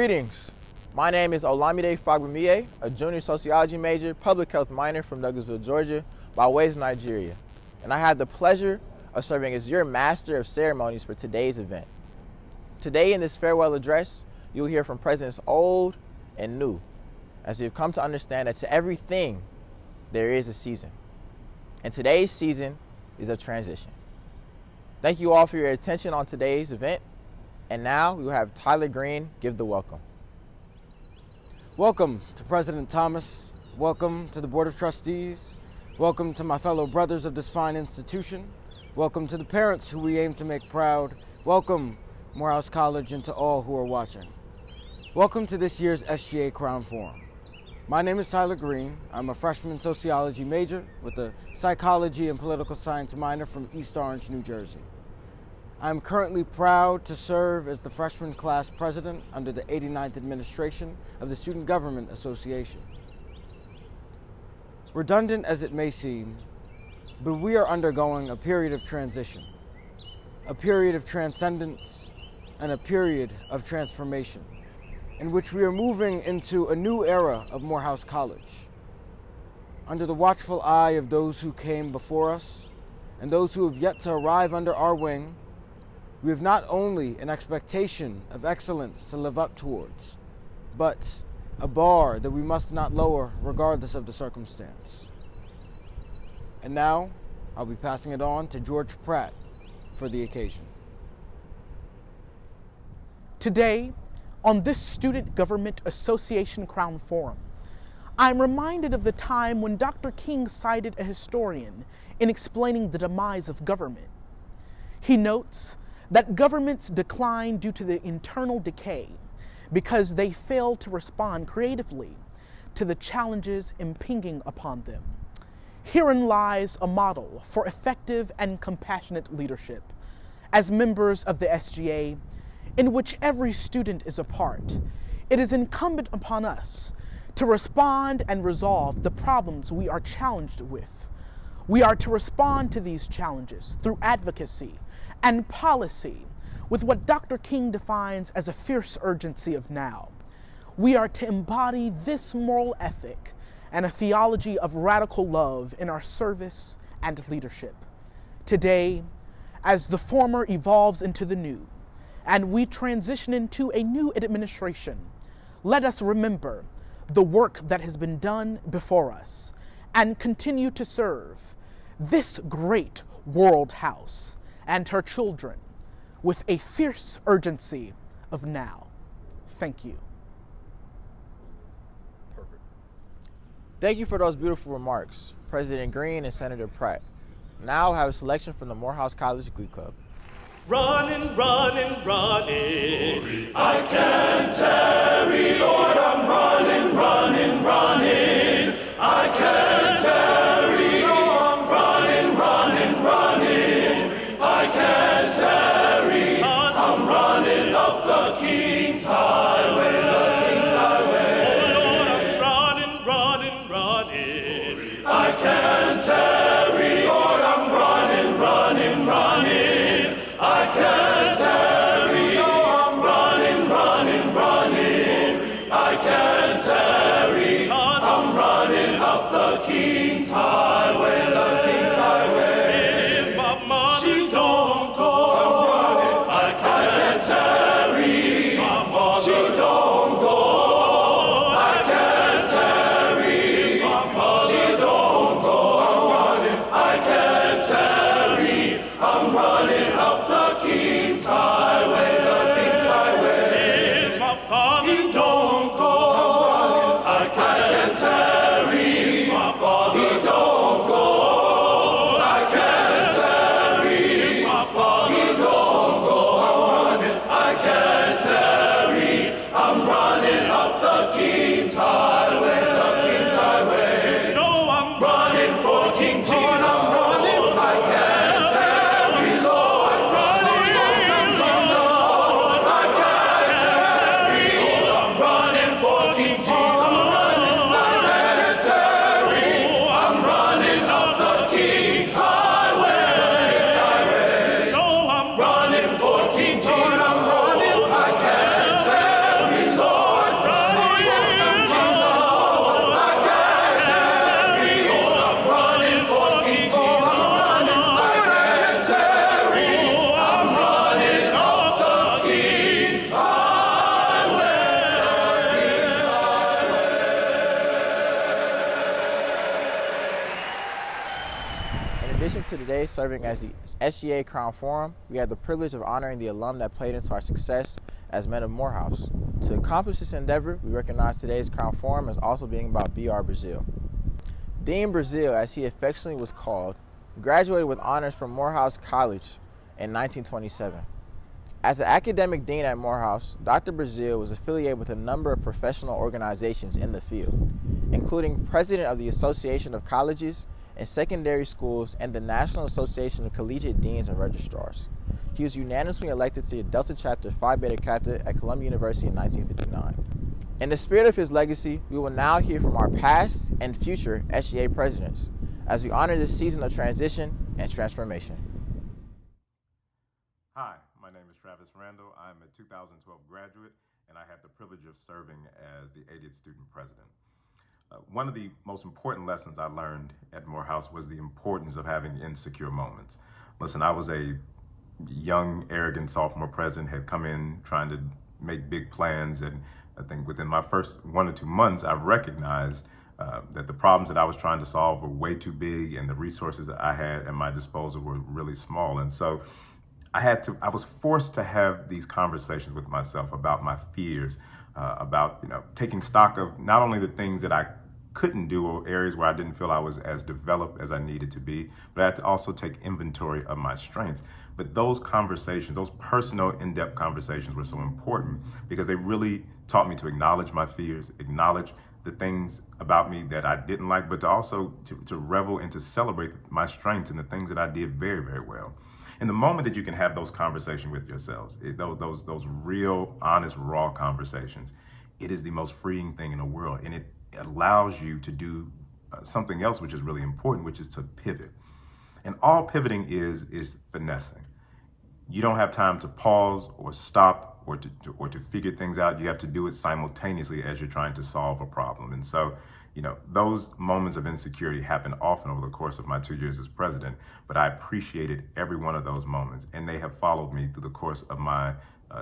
Greetings. My name is Olamide Fagbamiye, a junior sociology major, public health minor from Douglasville, Georgia, by way of Nigeria. And I have the pleasure of serving as your master of ceremonies for today's event. Today in this farewell address, you'll hear from presidents old and new, as we've come to understand that to everything, there is a season. And today's season is of transition. Thank you all for your attention on today's event. And now we will have Tyler Greene give the welcome. Welcome to President Thomas. Welcome to the Board of Trustees. Welcome to my fellow brothers of this fine institution. Welcome to the parents who we aim to make proud. Welcome, Morehouse College, and to all who are watching. Welcome to this year's SGA Crown Forum. My name is Tyler Greene. I'm a freshman sociology major with a psychology and political science minor from East Orange, New Jersey. I'm currently proud to serve as the freshman class president under the 89th administration of the Student Government Association. Redundant as it may seem, but we are undergoing a period of transition, a period of transcendence, and a period of transformation, in which we are moving into a new era of Morehouse College. Under the watchful eye of those who came before us and those who have yet to arrive under our wing, we have not only an expectation of excellence to live up towards, but a bar that we must not lower regardless of the circumstance. And now, I'll be passing it on to George Pratt for the occasion. Today, on this Student Government Association Crown Forum, I'm reminded of the time when Dr. King cited a historian in explaining the demise of government. He notes that governments decline due to the internal decay because they fail to respond creatively to the challenges impinging upon them. Herein lies a model for effective and compassionate leadership. As members of the SGA, in which every student is a part, it is incumbent upon us to respond and resolve the problems we are challenged with. We are to respond to these challenges through advocacy and policy with what Dr. King defines as a fierce urgency of now. We are to embody this moral ethic and a theology of radical love in our service and leadership. Today, as the former evolves into the new, and we transition into a new administration, let us remember the work that has been done before us and continue to serve this great world house and her children with a fierce urgency of now. Thank you. Perfect. Thank you for those beautiful remarks, President Greene and Senator Pratt. Now I have a selection from the Morehouse College Glee Club. Running, running, running. I can't tarry, Lord, I'm running, running, running. I can't tarry, I'm running, running, running. I can't tarry, I'm running up the King's Highway, the King's Highway. Oh, Lord, I'm running, running, running. I can't tarry, Lord, I'm running, running, running. I can't tarry, I'm running, running, running. I can't tarry, I'm running up the King's Highway, the King's Highway. Mama, she don't go, I'm running. I can't tarry, Mama, she don't go. I can't tarry, Mama, she don't go. I'm addition to today serving as the SGA Crown Forum, we have the privilege of honoring the alum that played into our success as men of Morehouse. To accomplish this endeavor, we recognize today's Crown Forum as also being about B.R. Brazeal. Dean Brazeal, as he affectionately was called, graduated with honors from Morehouse College in 1927. As an academic dean at Morehouse, Dr. Brazeal was affiliated with a number of professional organizations in the field, including president of the Association of Colleges and Secondary Schools and the National Association of Collegiate Deans and Registrars. He was unanimously elected to the Delta Chapter Phi Beta Kappa at Columbia University in 1959. In the spirit of his legacy, we will now hear from our past and future SGA presidents as we honor this season of transition and transformation. Hi, my name is Travis Randall. I'm a 2012 graduate, and I had the privilege of serving as the 80th student president. One of the most important lessons I learned at Morehouse was the importance of having insecure moments. Listen, I was a young, arrogant sophomore president, had come in trying to make big plans, and I think within my first 1 or 2 months, I recognized that the problems that I was trying to solve were way too big, and the resources that I had at my disposal were really small. And so I was forced to have these conversations with myself about my fears, about taking stock of not only the things that I couldn't do or areas where I didn't feel I was as developed as I needed to be, but I had to also take inventory of my strengths. But those conversations, those personal, in-depth conversations were so important because they really taught me to acknowledge my fears, acknowledge the things about me that I didn't like, but to also to revel and to celebrate my strengths and the things that I did very, very well. In the moment that you can have those conversations with yourselves, those real, honest, raw conversations, it is the most freeing thing in the world. And it allows you to do something else which is really important, which is to pivot. And all pivoting is finessing. You don't have time to pause or stop or to figure things out. You have to do it simultaneously as you're trying to solve a problem. And so, those moments of insecurity happen often over the course of my 2 years as president, but I appreciated every one of those moments, and they have followed me through the course of my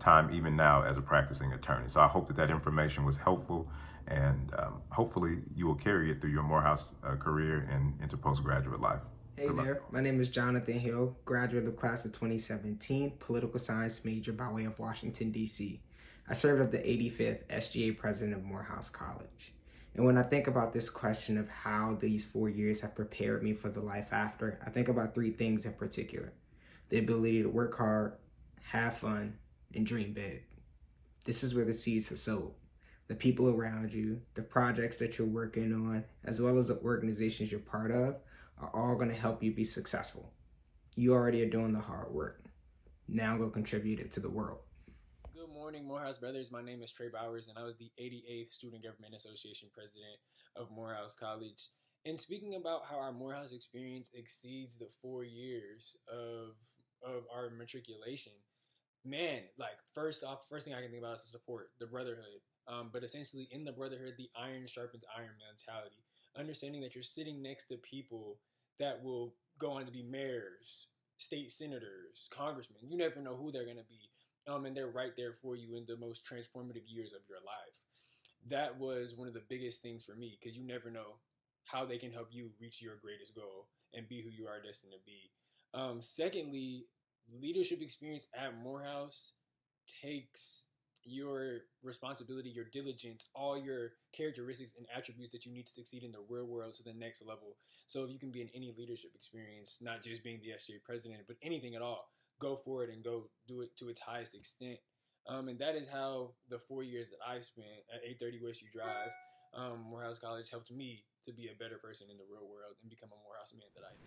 time, even now as a practicing attorney. So I hope that information was helpful, and hopefully you will carry it through your Morehouse career and into postgraduate life. Hey there, my name is Johnathan Hill, graduate of the class of 2017, political science major by way of Washington, D.C. I served as the 85th SGA president of Morehouse College. And when I think about this question of how these 4 years have prepared me for the life after, I think about 3 things in particular: the ability to work hard, have fun, and dream big. This is where the seeds are sowed. The people around you, the projects that you're working on, as well as the organizations you're part of, are all going to help you be successful. You already are doing the hard work. Now go contribute it to the world. Good morning, Morehouse brothers. My name is Trey Bowers, and I was the 88th Student Government Association president of Morehouse College. And speaking about how our Morehouse experience exceeds the 4 years of our matriculation, man, first thing I can think about is the support, the brotherhood. But essentially in the brotherhood, the iron sharpens iron mentality. Understanding that you're sitting next to people that will go on to be mayors, state senators, congressmen. You never know who they're going to be. And they're right there for you in the most transformative years of your life. That was one of the biggest things for me, because you never know how they can help you reach your greatest goal and be who you are destined to be. Secondly, leadership experience at Morehouse takes your responsibility, your diligence, all your characteristics and attributes that you need to succeed in the real world to the next level. So if you can be in any leadership experience, not just being the SGA president, but anything at all, go for it and go do it to its highest extent. And that is how the 4 years that I spent at 830 Westview Drive, Morehouse College, helped me to be a better person in the real world and become a Morehouse man that I am.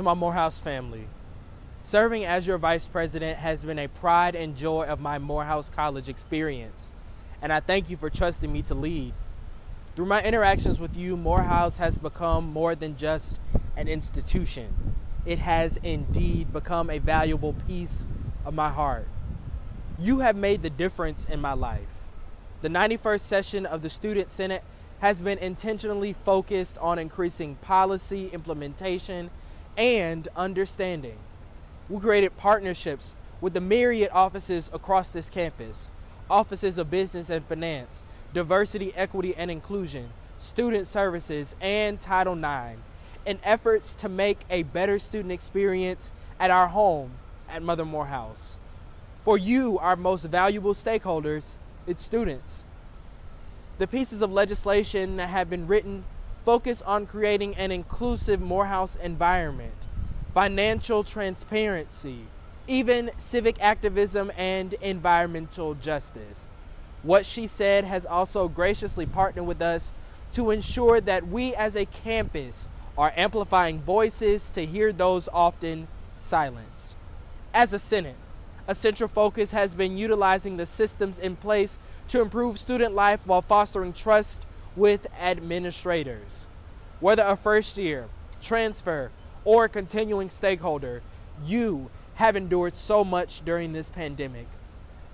To my Morehouse family, serving as your vice president has been a pride and joy of my Morehouse College experience, and I thank you for trusting me to lead. Through my interactions with you, Morehouse has become more than just an institution. It has indeed become a valuable piece of my heart. You have made the difference in my life. The 91st session of the Student Senate has been intentionally focused on increasing policy implementation and understanding. We created partnerships with the myriad offices across this campus, offices of business and finance, diversity, equity, and inclusion, student services, and Title IX, in efforts to make a better student experience at our home at Mother Morehouse. For you, our most valuable stakeholders, it's students. The pieces of legislation that have been written focus on creating an inclusive Morehouse environment, financial transparency, even civic activism and environmental justice. What She Said has also graciously partnered with us to ensure that we as a campus are amplifying voices to hear those often silenced. As a Senate, a central focus has been utilizing the systems in place to improve student life while fostering trust with administrators. Whether a first year, transfer, or continuing stakeholder, you have endured so much during this pandemic.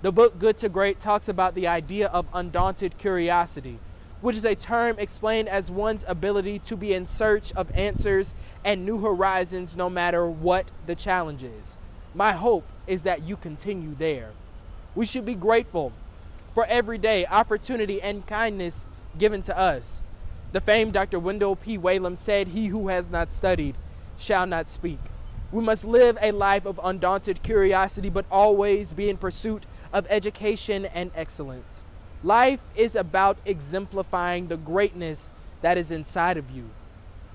The book Good to Great talks about the idea of undaunted curiosity, which is a term explained as one's ability to be in search of answers and new horizons no matter what the challenge is. My hope is that you continue there. We should be grateful for every day, opportunity, and kindness given to us. The famed Dr. Wendell P. Whalum said, "He who has not studied shall not speak." We must live a life of undaunted curiosity, but always be in pursuit of education and excellence. Life is about exemplifying the greatness that is inside of you.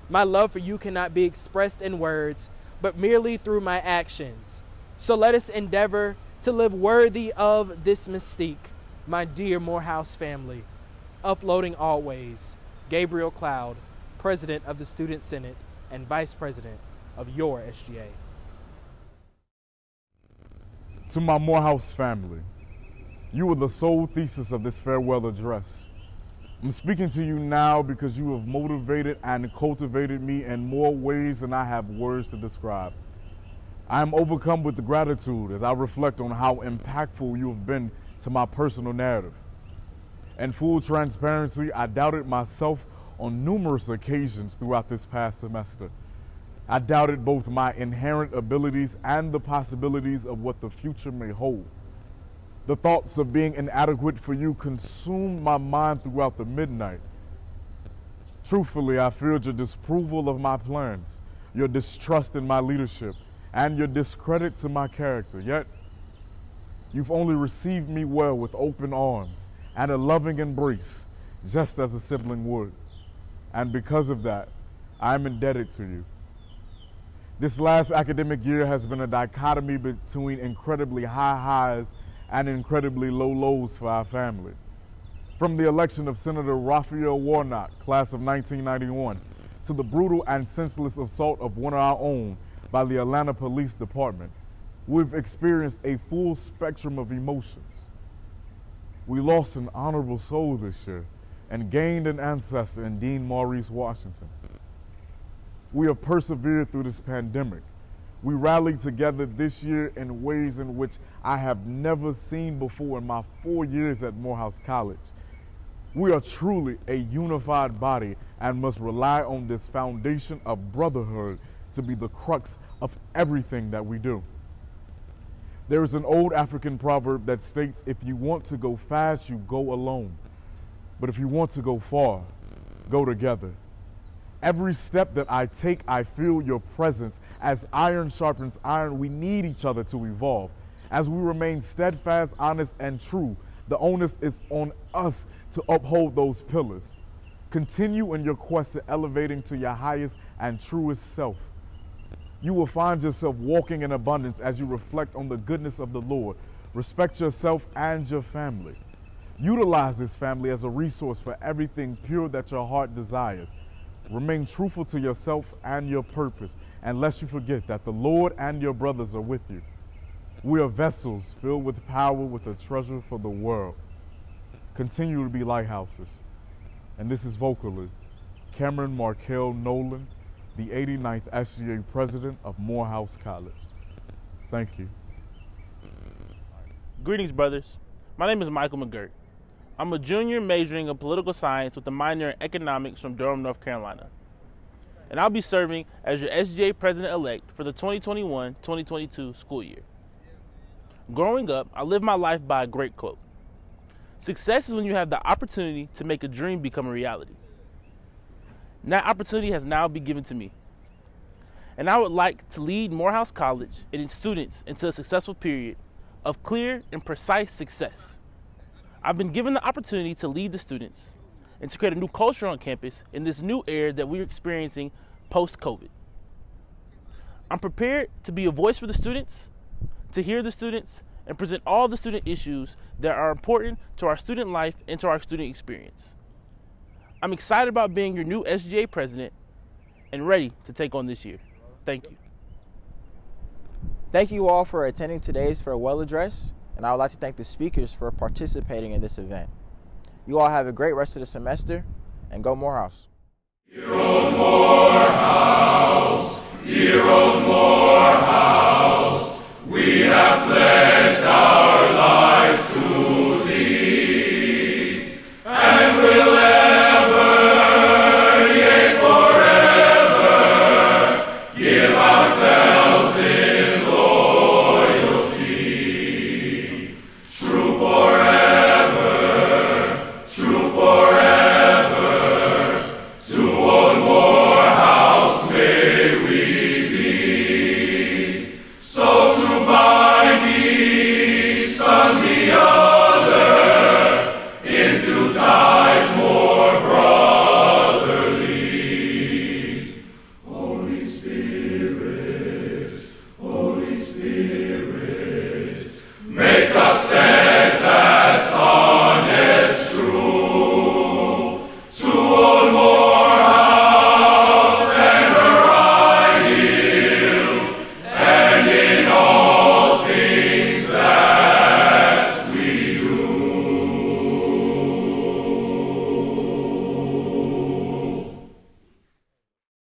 My love for you cannot be expressed in words, but merely through my actions. So let us endeavor to live worthy of this mystique, my dear Morehouse family. Uploading always, Gabriel Cloud, President of the Student Senate and Vice President of your SGA. To my Morehouse family, you are the sole thesis of this farewell address. I'm speaking to you now because you have motivated and cultivated me in more ways than I have words to describe. I am overcome with gratitude as I reflect on how impactful you have been to my personal narrative. In full transparency, I doubted myself on numerous occasions throughout this past semester. I doubted both my inherent abilities and the possibilities of what the future may hold. The thoughts of being inadequate for you consumed my mind throughout the midnight. Truthfully, I feared your disapproval of my plans, your distrust in my leadership, and your discredit to my character. Yet, you've only received me well with open arms and a loving embrace, just as a sibling would. And because of that, I am indebted to you. This last academic year has been a dichotomy between incredibly high highs and incredibly low lows for our family. From the election of Senator Raphael Warnock, class of 1991, to the brutal and senseless assault of one of our own by the Atlanta Police Department, we've experienced a full spectrum of emotions. We lost an honorable soul this year and gained an ancestor in Dean Maurice Washington. We have persevered through this pandemic. We rallied together this year in ways in which I have never seen before in my 4 years at Morehouse College. We are truly a unified body and must rely on this foundation of brotherhood to be the crux of everything that we do. There is an old African proverb that states, if you want to go fast, you go alone. But if you want to go far, go together. Every step that I take, I feel your presence. As iron sharpens iron, we need each other to evolve. As we remain steadfast, honest, and true, the onus is on us to uphold those pillars. Continue in your quest to elevating to your highest and truest self. You will find yourself walking in abundance as you reflect on the goodness of the Lord. Respect yourself and your family. Utilize this family as a resource for everything pure that your heart desires. Remain truthful to yourself and your purpose, and lest you forget that the Lord and your brothers are with you. We are vessels filled with power, with a treasure for the world. Continue to be lighthouses. And this is vocally Cameron Markell Nolan, the 89th SGA President of Morehouse College. Thank you. Greetings, brothers. My name is Michael McGirt. I'm a junior majoring in political science with a minor in economics from Durham, North Carolina. And I'll be serving as your SGA President-elect for the 2021-2022 school year. Growing up, I lived my life by a great quote. Success is when you have the opportunity to make a dream become a reality. And that opportunity has now been given to me. And I would like to lead Morehouse College and its students into a successful period of clear and precise success. I've been given the opportunity to lead the students and to create a new culture on campus in this new era that we're experiencing post-COVID. I'm prepared to be a voice for the students, to hear the students, and present all the student issues that are important to our student life and to our student experience. I'm excited about being your new SGA president and ready to take on this year. Thank you. Thank you all for attending today's farewell address, and I would like to thank the speakers for participating in this event. You all have a great rest of the semester, and go Morehouse. Dear old Morehouse, dear old Morehouse, we have pledged our